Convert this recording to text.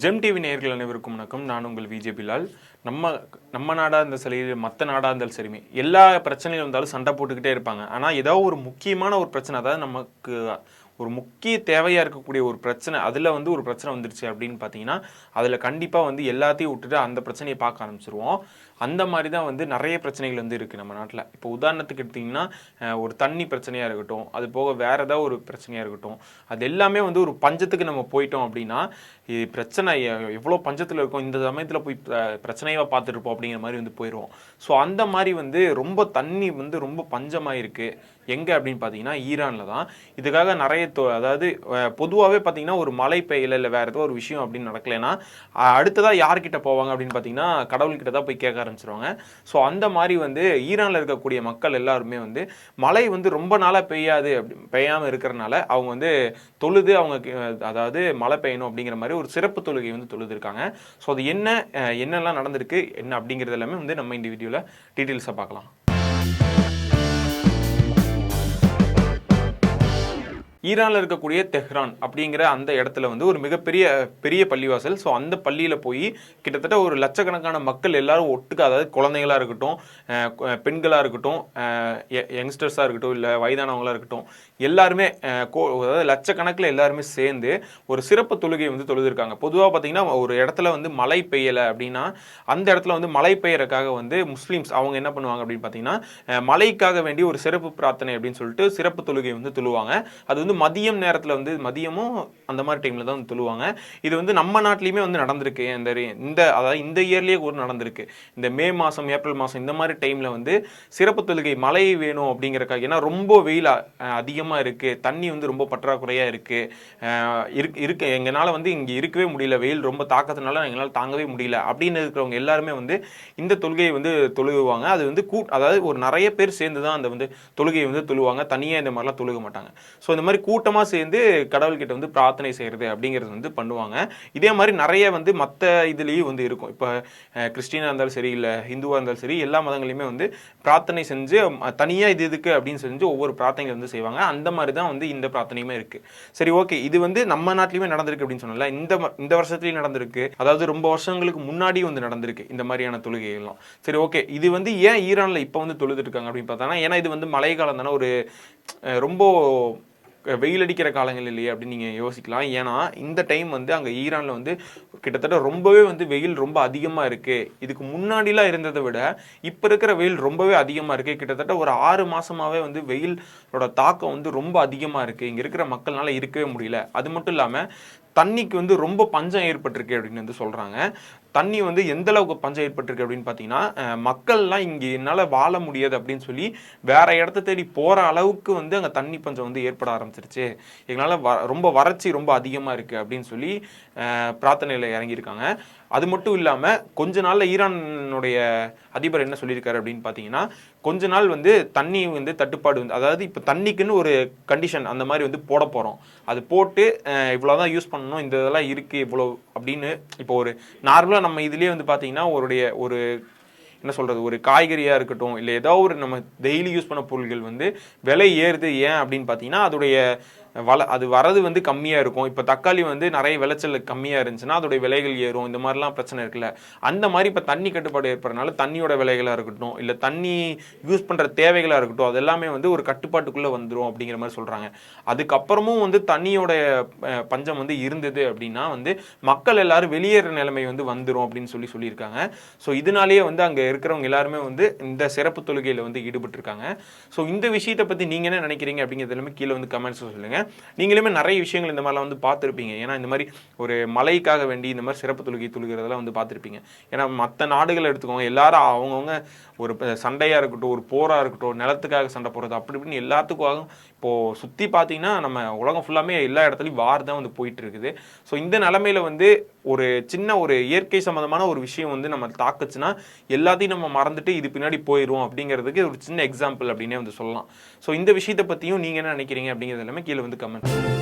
GeM TV நேயர்கள் அனைவருக்கும் வணக்கம். நான் உங்கள் விஜே பிலால். நம்ம நாடாக இருந்தாலும் சரி, மற்ற நாடாக இருந்தாலும் சரிமே, எல்லா பிரச்சனையும் இருந்தாலும் சண்டை போட்டுக்கிட்டே இருப்பாங்க. ஆனால் ஏதாவது ஒரு முக்கியமான ஒரு பிரச்சனை, அதாவது நமக்கு ஒரு முக்கிய தேவையாக இருக்கக்கூடிய ஒரு பிரச்சனை, அதில் வந்து ஒரு பிரச்சனை வந்துருச்சு அப்படின்னு பார்த்தீங்கன்னா, அதில் கண்டிப்பாக வந்து எல்லாத்தையும் விட்டுட்டு அந்த பிரச்சனையை பார்க்க ஆரம்பிச்சிருவோம். அந்த மாதிரி தான் வந்து நிறைய பிரச்சனைகள் வந்து இருக்குது நம்ம நாட்டில். இப்போ உதாரணத்துக்கு எடுத்திங்கன்னா, ஒரு தண்ணி பிரச்சனையாக இருக்கட்டும், அது போக வேறு ஏதாவது ஒரு பிரச்சனையாக இருக்கட்டும், அது எல்லாமே வந்து ஒரு பஞ்சத்துக்கு நம்ம போயிட்டோம் அப்படின்னா, பிரச்சனை எவ்வளோ பஞ்சத்தில் இருக்கும், இந்த சமயத்தில் போய் பிரச்சனையாக பார்த்துருப்போம் அப்படிங்கிற மாதிரி வந்து போயிடுவோம். ஸோ அந்த மாதிரி வந்து ரொம்ப தண்ணி வந்து ரொம்ப பஞ்சமாக இருக்குது. எங்கே அப்படின்னு பார்த்தீங்கன்னா ஈரானில் தான். இதுக்காக நிறைய அதாவது பொதுவாகவே பார்த்தீங்கன்னா ஒரு மழை பெய்யல இல்லை வேறு ஏதோ ஒரு விஷயம் அப்படின்னு நடக்கலைன்னா அடுத்ததாக யார்கிட்ட போவாங்க அப்படின்னு பார்த்தீங்கன்னா கடவுள்கிட்ட தான் போய் கேட்க ஆரம்பிச்சிருவாங்க. ஸோ அந்த மாதிரி வந்து ஈரானில் இருக்கக்கூடிய மக்கள் எல்லாருமே வந்து மழை வந்து ரொம்ப நாளாக பெய்யாமல் இருக்கிறனால அவங்க வந்து தொழுது அவங்க அதாவது மழை பெய்யணும் அப்படிங்கிற மாதிரி ஒரு சிறப்பு தொழுகை வந்து தொழுதுருக்காங்க. ஸோ அது என்னெல்லாம் நடந்திருக்கு என்ன அப்படிங்கிறது எல்லாமே வந்து நம்ம இந்த வீடியோவில் டீட்டெயில்ஸாக பார்க்கலாம். ஈரானில் இருக்கக்கூடிய தெஹ்ரான் அப்படிங்கிற அந்த இடத்துல வந்து ஒரு பெரிய பள்ளிவாசல். ஸோ அந்த பள்ளியில் போய் கிட்டத்தட்ட ஒரு லட்சக்கணக்கான மக்கள் எல்லாரும் ஒட்டுக்க, அதாவது குழந்தைகளாக இருக்கட்டும், பெண்களாக இருக்கட்டும், யங்ஸ்டர்ஸாக இருக்கட்டும், இல்லை வயதானவங்களாக இருக்கட்டும், எல்லாருமே அதாவது லட்சக்கணக்கில் எல்லாருமே சேர்ந்து ஒரு சிறப்பு தொழுகையை வந்து தொழுதுருக்காங்க. பொதுவாக பார்த்தீங்கன்னா ஒரு இடத்துல வந்து மழை பெய்யலை அப்படின்னா அந்த இடத்துல வந்து மழை பெய்யறதுக்காக வந்து முஸ்லீம்ஸ் அவங்க என்ன பண்ணுவாங்க அப்படின்னு பார்த்தீங்கன்னா மழைக்காக வேண்டி ஒரு சிறப்பு பிரார்த்தனை அப்படின்னு சொல்லிட்டு சிறப்பு தொழுகை வந்து தொழுவாங்க. அது வந்து மதியம் நேரத்தில் வந்து மதியமும் அந்த மாதிரி டைமில் தான் வந்து தொழுவாங்க. இது வந்து நம்ம நாட்டிலையுமே வந்து நடந்திருக்கு. அதாவது இந்த இயர்லேயே கூட நடந்திருக்கு. இந்த மே மாதம் ஏப்ரல் மாதம் இந்த மாதிரி டைமில் வந்து சிறப்பு தொழுகை மழை வேணும் அப்படிங்கிறக்காக, ஏன்னா ரொம்ப வெயில் அதிகமாக இருக்குது, தண்ணி வந்து ரொம்ப பற்றாக்குறையாக இருக்குது எங்களால் வந்து இங்கே இருக்கவே முடியல, வெயில் ரொம்ப தாக்கத்தினால எங்களால் தாங்கவே முடியல அப்படின்னு இருக்கிறவங்க எல்லாருமே வந்து இந்த தொழுகையை வந்து தொழுகுவாங்க. அது வந்து அதாவது ஒரு நிறைய பேர் சேர்ந்து தான் அந்த வந்து தொழுகையை வந்து தொழுவாங்க. தனியாக இந்த மாதிரிலாம் தொழுக மாட்டாங்க. ஸோ இந்த மாதிரி கூட்டமாக சேர்ந்து கடவுள்கிட்ட வந்து பிரார்த்தனை செய்கிறது அப்படிங்கிறது வந்து பண்ணுவாங்க. இதே மாதிரி நிறைய வந்து மற்ற இதுலேயும் வந்து இருக்கும். இப்போ கிறிஸ்டினாக இருந்தாலும் சரி, இல்லை ஹிந்துவாக இருந்தாலும் சரி, எல்லா மதங்களையுமே வந்து பிரார்த்தனை செஞ்சு தனியாக இதுக்கு அப்படின்னு செஞ்சு ஒவ்வொரு பிரார்த்தனைகள் வந்து செய்வாங்க. அந்த மாதிரி தான் வந்து இந்த பிரார்த்தனையுமே இருக்குது. சரி, ஓகே, இது வந்து நம்ம நாட்டிலையுமே நடந்திருக்கு அப்படின்னு சொன்னால இந்த வருஷத்துலையும் நடந்திருக்கு. அதாவது ரொம்ப வருஷங்களுக்கு முன்னாடி வந்து நடந்திருக்கு இந்த மாதிரியான தொழுகைகள்லாம். சரி, ஓகே, இது வந்து ஏன் ஈரானில் இப்போ வந்து தொழுதுட்டு இருக்காங்க அப்படின்னு பார்த்தோன்னா, ஏன்னா இது வந்து மழை காலம் தானே, ஒரு ரொம்ப வெயில் அடிக்கிற காலங்கள் இல்லையே அப்படின்னு நீங்கள் யோசிக்கலாம். ஏன்னா இந்த டைம் வந்து அங்கே ஈரானில் வந்து கிட்டத்தட்ட ரொம்பவே வந்து வெயில் ரொம்ப அதிகமாக இருக்குது. இதுக்கு முன்னாடிலாம் இருந்ததை விட இப்போ இருக்கிற வெயில் ரொம்பவே அதிகமாக இருக்குது. கிட்டத்தட்ட ஒரு 6 மாதமாகவே வந்து வெயிலோட தாக்கம் வந்து ரொம்ப அதிகமாக இருக்குது. இங்கே இருக்கிற மக்கள்னால இருக்கவே முடியல. அது மட்டும் இல்லாமல் தண்ணிக்கு வந்து ரொம்ப பஞ்சம் ஏற்பட்டிருக்கு அப்படின்னு வந்து சொல்கிறாங்க. தண்ணி வந்து எந்த அளவுக்கு பஞ்சம் ஏற்பட்டிருக்கு அப்படின்னு பார்த்தீங்கன்னா, மக்கள்லாம் இங்கே என்னால் வாழ முடியாது அப்படின்னு சொல்லி வேற இடத்த தேடி போகிற அளவுக்கு வந்து அங்கே தண்ணி பஞ்சம் வந்து ஏற்பட ஆரம்பிச்சிருச்சு. எங்களால் ரொம்ப வறட்சி ரொம்ப அதிகமாக இருக்குது அப்படின்னு சொல்லி பிரார்த்தனையில் இறங்கியிருக்காங்க. அது மட்டும் இல்லாமல் கொஞ்ச நாளில் ஈரானுடைய அதிபர் என்ன சொல்லியிருக்காரு அப்படின்னு பார்த்தீங்கன்னா, கொஞ்ச நாள் வந்து தண்ணி வந்து தட்டுப்பாடு வந்து, அதாவது இப்போ தண்ணிக்குன்னு ஒரு கண்டிஷன் அந்த மாதிரி வந்து போட போகிறோம். அது போட்டு இவ்வளோதான் யூஸ் பண்ணணும், இந்த இதெல்லாம் இருக்குது இவ்வளோ அப்படின்னு. இப்போ ஒரு நார்மலாக நம்ம இதுலேயே வந்து பார்த்தீங்கன்னா ஒரு என்ன சொல்கிறது, ஒரு காய்கறியாக இருக்கட்டும், இல்லை ஏதோ ஒரு நம்ம டெய்லி யூஸ் பண்ண பொருட்கள் வந்து விலை ஏறுது. ஏன் அப்படின்னு பார்த்தீங்கன்னா அதோடைய அது வரது வந்து கம்மியாக இருக்கும். இப்போ தக்காளி வந்து நிறைய விளைச்சல் கம்மியாக இருந்துச்சுன்னா அதோடைய விலைகள் ஏறும். இந்த மாதிரிலாம் பிரச்சனை இருக்குல்ல. அந்த மாதிரி இப்போ தண்ணி கட்டுப்பாடு ஏற்படுறதுனால தண்ணியோட விலைகளாக இருக்கட்டும், இல்லை தண்ணி யூஸ் பண்ணுற தேவைகளாக இருக்கட்டும், அது எல்லாமே வந்து ஒரு கட்டுப்பாட்டுக்குள்ளே வந்துடும் அப்படிங்கிற மாதிரி சொல்கிறாங்க. அதுக்கப்புறமும் வந்து தண்ணியோட பஞ்சம் வந்து இருந்தது அப்படின்னா வந்து மக்கள் எல்லாரும் வெளியேற நிலைமை வந்து வந்துடும் அப்படின்னு சொல்லியிருக்காங்க. ஸோ இதனாலேயே வந்து அங்கே இருக்கிறவங்க எல்லாருமே வந்து இந்த சிறப்பு தொழுகையில் வந்து ஈடுபட்டிருக்காங்க. ஸோ இந்த விஷயத்தை பற்றி நீங்கள் என்ன நினைக்கிறீங்க அப்படிங்கிறது எல்லாமே கீழே வந்து கமெண்ட்ஸ் சொல்லுங்கள். நீங்களுமே நிறைய விஷயங்கள் இந்த மாதிரிலாம் வந்து பார்த்துருப்பீங்க. ஏன்னா இந்த மாதிரி ஒரு மழைக்காக வேண்டி இந்த மாதிரி சிறப்பு தொழுகை தொழுகிறதெல்லாம் வந்து பார்த்துருப்பீங்க. ஏன்னா மற்ற நாடுகள் எடுத்துக்கோங்க, எல்லாரும் அவங்கவுங்க ஒரு சண்டையாக இருக்கட்டும், ஒரு போராக இருக்கட்டும், நிலத்துக்காக சண்டை போடுறது அப்படி இப்படின்னு எல்லாத்துக்காகவும் இப்போது சுற்றி பார்த்தீங்கன்னா நம்ம உலகம் ஃபுல்லாமே எல்லா இடத்துலையும் வார் தான் வந்து போயிட்டு இருக்குது. ஸோ இந்த நிலமையில வந்து ஒரு சின்ன ஒரு இயற்கை சம்மந்தமான ஒரு விஷயம் வந்து நம்ம தாக்குச்சுன்னா எல்லாத்தையும் நம்ம மறந்துட்டு இது பின்னாடி போயிடும் அப்படிங்கிறதுக்கு ஒரு சின்ன எக்ஸாம்பிள் அப்படின்னே வந்து சொல்லலாம். ஸோ இந்த விஷயத்தை பற்றியும் நீங்கள் என்ன நினைக்கிறீங்க அப்படிங்கிறது எல்லாமே கீழே வந்து கமெண்ட்